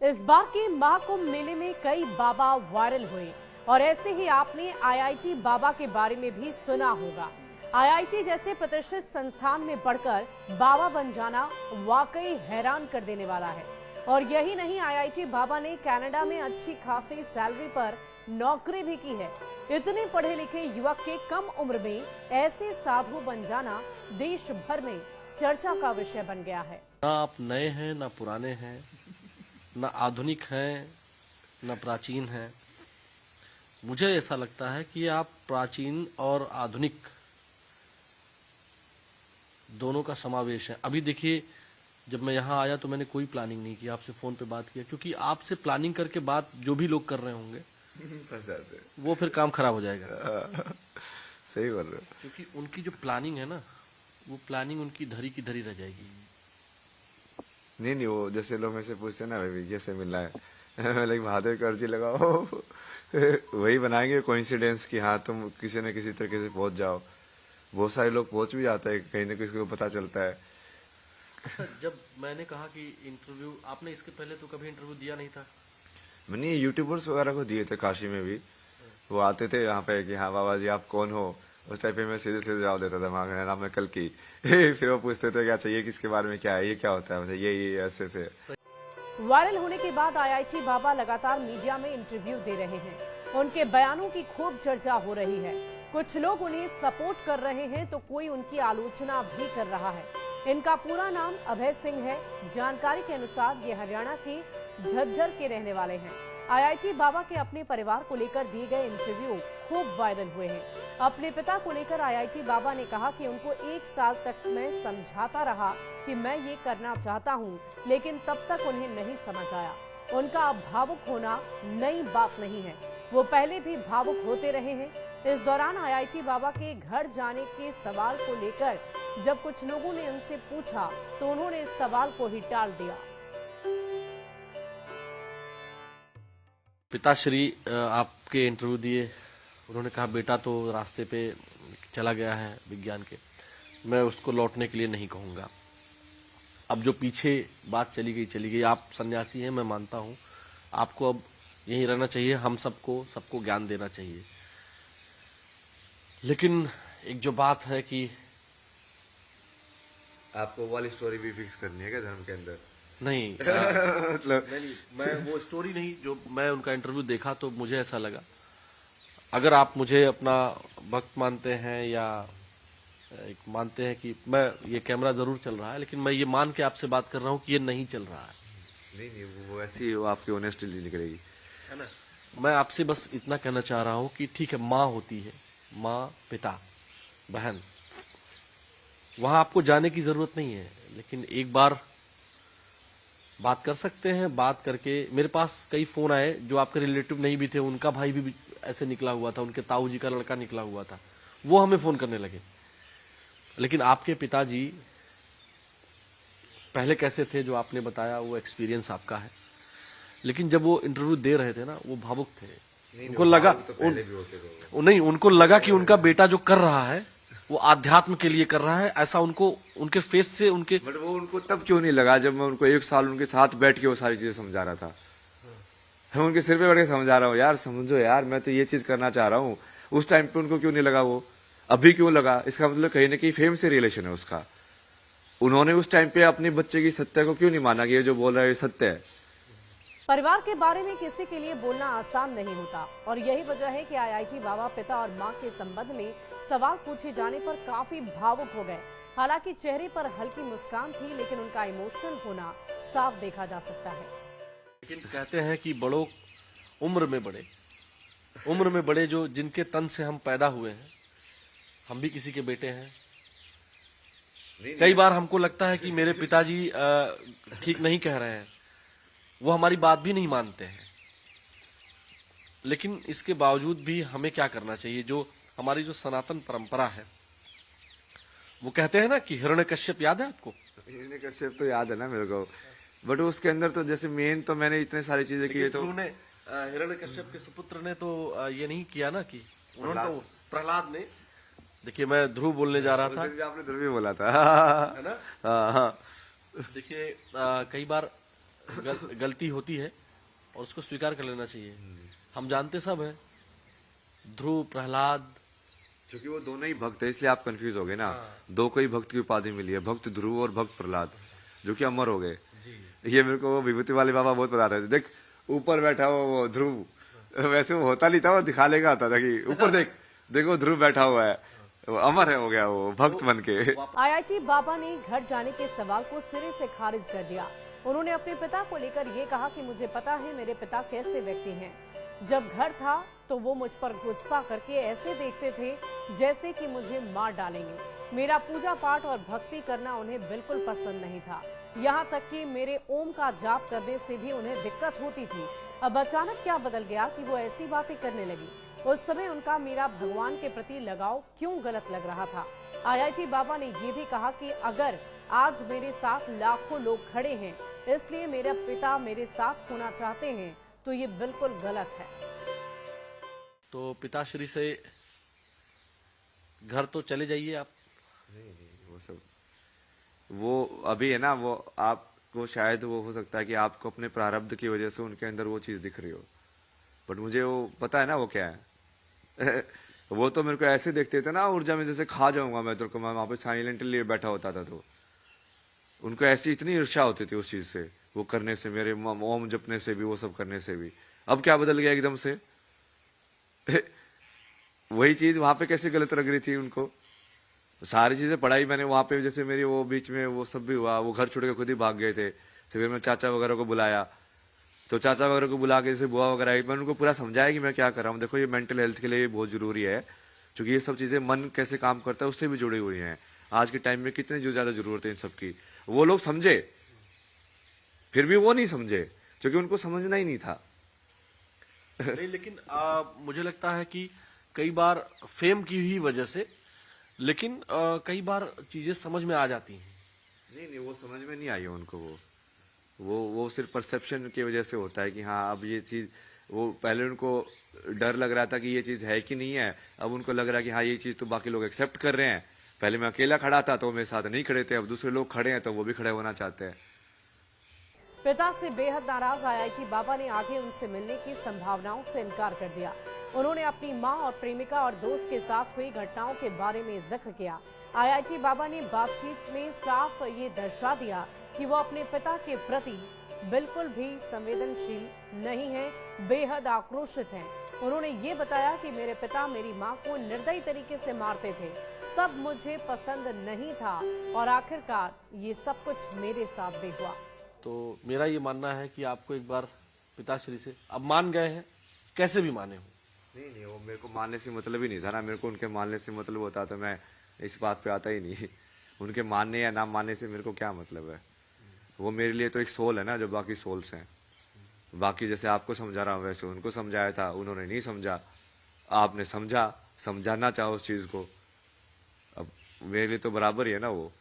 इस बार के महाकुंभ मेले में कई बाबा वायरल हुए और ऐसे ही आपने आईआईटी बाबा के बारे में भी सुना होगा। आईआईटी जैसे प्रतिष्ठित संस्थान में पढ़कर बाबा बन जाना वाकई हैरान कर देने वाला है। और यही नहीं, आईआईटी बाबा ने कनाडा में अच्छी खासी सैलरी पर नौकरी भी की है। इतने पढ़े लिखे युवक के कम उम्र में ऐसे साधु बन जाना देश भर में चर्चा का विषय बन गया है। ना आप नए हैं ना पुराने हैं, न आधुनिक हैं न प्राचीन हैं। मुझे ऐसा लगता है कि आप प्राचीन और आधुनिक दोनों का समावेश है। अभी देखिए, जब मैं यहाँ आया तो मैंने कोई प्लानिंग नहीं की, आपसे फोन पे बात किया, क्योंकि आपसे प्लानिंग करके बात जो भी लोग कर रहे होंगे वो फिर काम खराब हो जाएगा। सही बोल रहे हो। क्योंकि उनकी जो प्लानिंग है ना, वो प्लानिंग उनकी धरी की धरी रह जाएगी। नहीं, वो जैसे लोग मेरे से पूछते हैं ना, भाई कैसे मिलना है लाइक महादेव की अर्जी लगाओ वही बनाएंगे कोइंसिडेंस कि हाँ तुम किसी न किसी तरीके से पहुंच जाओ। बहुत सारे लोग पहुंच भी जाते हैं, कहीं ना किसी को पता चलता है। अच्छा, जब मैंने कहा कि इंटरव्यू, आपने इसके पहले तो कभी इंटरव्यू दिया नहीं था? मैंने यूट्यूबर्स वगैरह को दिए थे, काशी में भी वो आते थे यहाँ पे कि हाँ बाबा जी आप कौन हो। उस टाइप पे मैं सीधे सीधे जवाब देता था, मेरा नाम है कल्कि फिर वो पूछते थे क्या चाहिए, किसके बारे में क्या है, ये क्या होता है, ये ऐसे ऐसे। वायरल होने के बाद आईआईटी बाबा लगातार मीडिया में इंटरव्यू दे रहे हैं। उनके बयानों की खूब चर्चा हो रही है। कुछ लोग उन्हें सपोर्ट कर रहे हैं तो कोई उनकी आलोचना भी कर रहा है। इनका पूरा नाम अभय सिंह है। जानकारी के अनुसार ये हरियाणा के झज्जर के रहने वाले हैं। आईआईटी बाबा के अपने परिवार को लेकर दिए गए इंटरव्यू खूब वायरल हुए हैं। अपने पिता को लेकर आईआईटी बाबा ने कहा कि उनको 1 साल तक मैं समझाता रहा कि मैं ये करना चाहता हूँ, लेकिन तब तक उन्हें नहीं समझ आया। उनका भावुक होना नई बात नहीं है, वो पहले भी भावुक होते रहे हैं। इस दौरान आईआईटी बाबा के घर जाने के सवाल को लेकर जब कुछ लोगों ने उनसे पूछा तो उन्होंने इस सवाल को ही टाल दिया। पिताश्री आपके इंटरव्यू दिए, उन्होंने कहा बेटा तो रास्ते पे चला गया है विज्ञान के, मैं उसको लौटने के लिए नहीं कहूंगा। अब जो पीछे बात चली गई। आप सन्यासी हैं, मैं मानता हूं, आपको अब यहीं रहना चाहिए, हम सबको ज्ञान देना चाहिए। लेकिन एक जो बात है कि आपको वाली स्टोरी भी फिक्स करनी है क्या धर्म के अंदर? नहीं, मतलब नहीं, मैं वो स्टोरी नहीं, जो मैं उनका इंटरव्यू देखा तो मुझे ऐसा लगा, अगर आप मुझे अपना भक्त मानते हैं या एक मानते हैं कि मैं, ये कैमरा जरूर चल रहा है, लेकिन मैं ये मान के आपसे बात कर रहा हूँ कि ये नहीं चल रहा है। नहीं, वो ऐसी वो आपकी ऑनेस्टी निकलेगी, है ना। मैं आपसे बस इतना कहना चाह रहा हूँ कि ठीक है, माँ होती है, माँ, पिता, बहन, वहां आपको जाने की जरूरत नहीं है, लेकिन एक बार बात कर सकते हैं। बात करके मेरे पास कई फोन आए जो आपके रिलेटिव नहीं भी थे, उनका भाई भी ऐसे निकला हुआ था, उनके ताऊ जी का लड़का निकला हुआ था, वो हमें फोन करने लगे। लेकिन आपके पिताजी पहले कैसे थे, जो आपने बताया, वो एक्सपीरियंस आपका है। लेकिन जब वो इंटरव्यू दे रहे थे ना, वो भावुक थे। उनको लगा नहीं, उनको लगा कि उनका बेटा जो कर रहा है वो आध्यात्म के लिए कर रहा है, ऐसा उनको उनके फेस से उनके। बट वो उनको तब क्यों नहीं लगा जब मैं उनको 1 साल उनके साथ बैठ के वो सारी चीजें समझा रहा था। मैं उनके सिर पे बैठ के समझा रहा हूँ, यार समझो यार, मैं तो ये चीज करना चाह रहा हूँ। उस टाइम पे उनको क्यों नहीं लगा, वो अभी क्यों लगा? इसका मतलब कहीं ना कहीं फेम से रिलेशन है उसका। उन्होंने उस टाइम पे अपने बच्चे की सत्य को क्यों नहीं माना कि ये जो बोल रहा है ये सत्य है। परिवार के बारे में किसी के लिए बोलना आसान नहीं होता और यही वजह है कि आईआईटी बाबा पिता और मां के संबंध में सवाल पूछे जाने पर काफी भावुक हो गए। हालांकि चेहरे पर हल्की मुस्कान थी, लेकिन उनका इमोशनल होना साफ देखा जा सकता है। लेकिन कहते हैं कि बड़ों उम्र में बड़े जो जिनके तन से हम पैदा हुए हैं, हम भी किसी के बेटे हैं। कई बार हमको लगता है कि मेरे पिताजी ठीक नहीं कह रहे हैं, वो हमारी बात भी नहीं मानते हैं, लेकिन इसके बावजूद भी हमें क्या करना चाहिए? जो हमारी जो सनातन परंपरा है, वो कहते हैं ना कि हिरण्यकश्यप, याद है आपको? हिरण्यकश्यप तो याद है ना मेरे को, बट उसके अंदर तो जैसे मेन तो मैंने इतने सारी चीजें की, तो हिरण्यकश्यप के सुपुत्र ने तो ये नहीं किया ना, कि उन्होंने तो, प्रहलाद ने, देखिए मैं ध्रुव बोलने जा रहा था, आपने ध्रुव भी बोला था है ना। हाँ। देखिए कई बार गलती होती है और उसको स्वीकार कर लेना चाहिए। हम जानते सब है, ध्रुव, प्रहलाद, क्योंकि वो दोनों ही भक्त है, इसलिए आप कंफ्यूज हो गए ना। दो को ही भक्त की उपाधि मिली है, भक्त ध्रुव और भक्त प्रहलाद, जो कि अमर हो गए। ये मेरे को वो विभूति वाले बाबा बहुत बताते थे। देख ऊपर बैठा हुआ वो ध्रुव, वैसे वो होता नहीं था, वो दिखाने का आता था कि ऊपर देख, देखो ध्रुव बैठा हुआ है, वो अमर है, हो गया वो भक्त बन के। आईआईटी बाबा ने घर जाने के सवाल को सिरे से खारिज कर दिया। उन्होंने अपने पिता को लेकर ये कहा कि मुझे पता है मेरे पिता कैसे व्यक्ति हैं। जब घर था तो वो मुझ पर गुस्सा करके ऐसे देखते थे जैसे कि मुझे मार डालेंगे। मेरा पूजा पाठ और भक्ति करना उन्हें बिल्कुल पसंद नहीं था। यहाँ तक कि मेरे ओम का जाप करने से भी उन्हें दिक्कत होती थी। अब अचानक क्या बदल गया कि वो ऐसी बातें करने लगी। उस समय उनका मेरा भगवान के प्रति लगाव क्यों गलत लग रहा था। आईआईटी बाबा ने ये भी कहा कि अगर आज मेरे साथ लाखों लोग खड़े हैं इसलिए मेरा पिता मेरे साथ होना चाहते हैं तो ये बिल्कुल गलत है। तो पिताश्री से घर तो चले जाइए आप। वो सब वो अभी है ना, वो आपको शायद वो हो सकता है कि आपको अपने प्रारब्ध की वजह से उनके अंदर वो चीज दिख रही हो, बट मुझे वो पता है ना वो क्या है। वो तो मेरे को ऐसे देखते थे ना ऊर्जा में जैसे खा जाऊंगा मैं, तो मैं वहां पे साइलेंटली बैठा होता था, तो उनको ऐसी इतनी ईर्ष्या होती थी उस चीज से, वो करने से, मेरे ओम जपने से भी, वो सब करने से भी। अब क्या बदल गया एकदम से। वही चीज वहां पे कैसे गलत लग रही थी उनको। सारी चीजें पढ़ाई मैंने वहां पे, जैसे मेरी वो बीच में वो सब भी हुआ, वो घर छोड़ के खुद ही भाग गए थे। फिर मैं चाचा वगैरह को बुलाया, तो चाचा वगैरह को बुला के जैसे बुआ वगैरह आई, मैंने उनको पूरा समझाया कि मैं क्या कर रहा हूँ। देखो ये मेंटल हेल्थ के लिए बहुत जरूरी है, क्योंकि ये सब चीजें मन कैसे काम करता है उससे भी जुड़ी हुई हैं। आज के टाइम में कितनी जो ज्यादा जरूरत है इन सब की, वो लोग समझे, फिर भी वो नहीं समझे क्योंकि उनको समझना ही नहीं था। नहीं, लेकिन मुझे लगता है कि कई बार फेम की ही वजह से, लेकिन कई बार चीजें समझ में आ जाती हैं। नहीं, वो समझ में नहीं आई है उनको। वो सिर्फ परसेप्शन की वजह से होता है कि हाँ अब ये चीज, वो पहले उनको डर लग रहा था कि ये चीज है कि नहीं है, अब उनको लग रहा है कि हाँ ये चीज तो बाकी लोग एक्सेप्ट कर रहे हैं। पहले मैं अकेला खड़ा था तो वो मेरे साथ नहीं खड़े थे, अब दूसरे लोग खड़े हैं तो वो भी खड़े होना चाहते हैं। पिता से बेहद नाराज आईआईटी बाबा ने आगे उनसे मिलने की संभावनाओं से इनकार कर दिया। उन्होंने अपनी मां और प्रेमिका और दोस्त के साथ हुई घटनाओं के बारे में जिक्र किया। आईआईटी बाबा ने बातचीत में साफ ये दर्शा दिया कि वो अपने पिता के प्रति बिल्कुल भी संवेदनशील नहीं है, बेहद आक्रोशित हैं। उन्होंने ये बताया कि मेरे पिता मेरी मां को निर्दयी तरीके से मारते थे, सब मुझे पसंद नहीं था और आखिरकार ये सब कुछ मेरे साथ भी हुआ। तो मेरा ये मानना है कि आपको एक बार पिताश्री से अब मान गए हैं, कैसे भी माने हो। नहीं, वो मेरे को मानने से मतलब ही नहीं था ना। मेरे को उनके मानने से मतलब होता तो मैं इस बात पे आता ही नहीं। उनके मानने या ना मानने से मेरे को क्या मतलब है। वो मेरे लिए तो एक सोल है ना, जो बाकी सोल्स हैं। बाकी जैसे आपको समझा रहा हूँ वैसे उनको समझाया था, उन्होंने नहीं समझा, आपने समझा, समझाना चाहो उस चीज को, अब मेरे लिए तो बराबर ही है ना। वो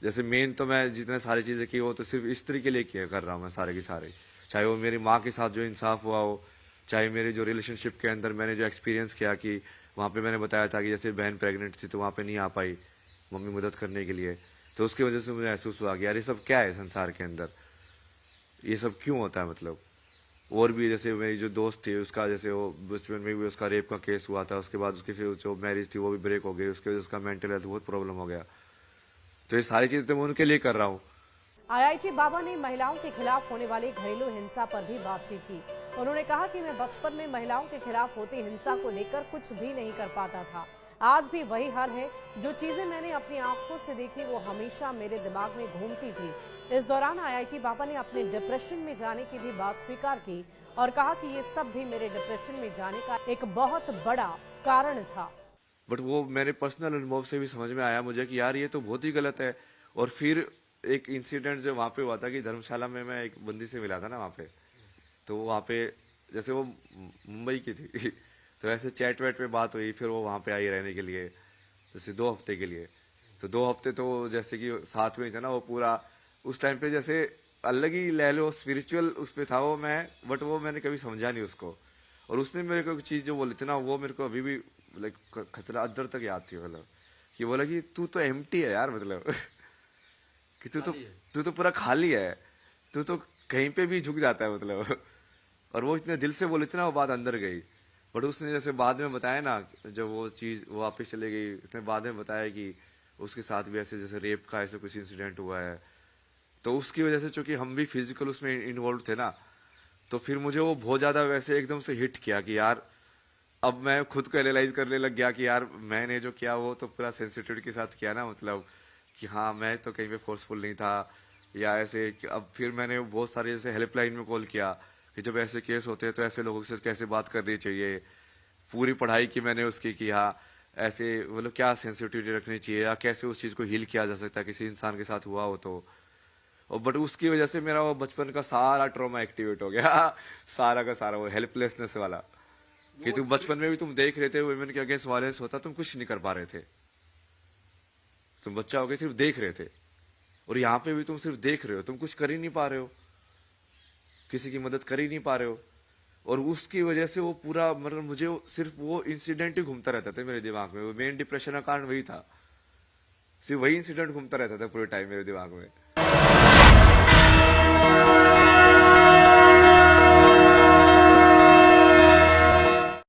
जैसे मेन तो मैं जितने सारी चीजें की वो तो सिर्फ स्त्री के लिए किया कर रहा हूँ मैं सारे की सारे, चाहे वो मेरी माँ के साथ जो इंसाफ हुआ हो, चाहे मेरे जो रिलेशनशिप के अंदर मैंने जो एक्सपीरियंस किया कि वहाँ पे मैंने बताया था कि जैसे बहन प्रेग्नेंट थी तो वहाँ पे नहीं आ पाई मम्मी मदद करने के लिए, तो उसकी वजह से मुझे महसूस हुआ कि यार ये सब क्या है संसार के अंदर, ये सब क्यों होता है। मतलब और भी जैसे मेरी जो दोस्त थी उसका जैसे वो बचपन में भी उसका रेप का केस हुआ था, उसके बाद उसकी फिर जो मैरिज थी वो भी ब्रेक हो गई, उसके वजह से उसका मेंटल हेल्थ बहुत प्रॉब्लम हो गया। तो ये सारी चीजें तो मैं उनके लिए कर रहा हूँ। आईआईटी बाबा ने महिलाओं के खिलाफ होने वाली घरेलू हिंसा पर भी बातचीत की। उन्होंने कहा कि मैं बचपन में महिलाओं के खिलाफ होती हिंसा को लेकर कुछ भी नहीं कर पाता था, आज भी वही हाल है। जो चीजें मैंने अपनी आंखों से देखी वो हमेशा मेरे दिमाग में घूमती थी। इस दौरान आईआईटी बाबा ने अपने डिप्रेशन में जाने की भी बात स्वीकार की और कहा कि ये सब भी मेरे डिप्रेशन में जाने का एक बहुत बड़ा कारण था। बट वो मेरे पर्सनल अनुभव से भी समझ में आया मुझे कि यार ये तो बहुत ही गलत है। और फिर एक इंसिडेंट जो वहां पे हुआ था कि धर्मशाला में मैं एक बंदी से मिला था ना वहां पे, तो वहां पे जैसे वो मुंबई की थी तो ऐसे चैट वैट पे बात हुई, फिर वो वहां पे आई रहने के लिए जैसे 2 हफ्ते के लिए। तो 2 हफ्ते तो जैसे कि साथ में ही था ना, वो पूरा उस टाइम पे जैसे अलग ही ले लो स्पिरिचुअल उस पे था वो मैं, बट वो मैंने कभी समझा नहीं उसको। और उसने मेरे को एक चीज जो बोली थी ना वो मेरे को अभी भी लाइक खतरा अदर तक याद थी। मतलब कि बोला कि तू तो एम्प्टी है यार, मतलब कि तू तो पूरा खाली है, तू तो कहीं पे भी झुक जाता है मतलब। और वो इतने दिल से बोले थे ना, वो बात अंदर गई। बट उसने जैसे बाद में बताया ना, जब वो चीज वापस चले गई, उसने बाद में बताया कि उसके साथ भी ऐसे जैसे रेप का ऐसे कुछ इंसिडेंट हुआ है। तो उसकी वजह से चूंकि हम भी फिजिकल उसमें इन्वॉल्व थे ना, तो फिर मुझे वो बहुत ज्यादा वैसे एकदम से हिट किया कि यार अब मैं खुद को एनालाइज करने लग गया कि यार मैंने जो किया वो तो पूरा सेंसिटिविटी के साथ किया ना, मतलब कि हाँ मैं तो कहीं पे फोर्सफुल नहीं था या ऐसे। अब फिर मैंने बहुत सारे जैसे हेल्पलाइन में कॉल किया कि जब ऐसे केस होते हैं तो ऐसे लोगों से कैसे बात करनी चाहिए। पूरी पढ़ाई की मैंने उसकी कि हाँ ऐसे मतलब क्या सेंसिटिविटी रखनी चाहिए या कैसे उस चीज को हील किया जा सकता है किसी इंसान के साथ हुआ हो तो। और बट उसकी वजह से मेरा वो बचपन का सारा ट्रॉमा एक्टिवेट हो गया सारा का सारा वो हेल्पलेसनेस वाला, कि तुम बचपन में भी तुम देख रहे थे वुमेन के अगेंस्ट वायलेंस होता, तुम कुछ नहीं कर पा रहे थे। तुम बच्चा हो गए सिर्फ देख रहे थे, और यहाँ पे भी तुम सिर्फ देख रहे हो, तुम कुछ कर ही नहीं पा रहे हो, किसी की मदद कर ही नहीं पा रहे हो। और उसकी वजह से वो पूरा मतलब मुझे सिर्फ वो इंसिडेंट ही घूमता रहता था मेरे दिमाग में। वो मेन डिप्रेशन का कारण वही था, सिर्फ वही इंसिडेंट घूमता रहता था पूरे टाइम मेरे दिमाग में।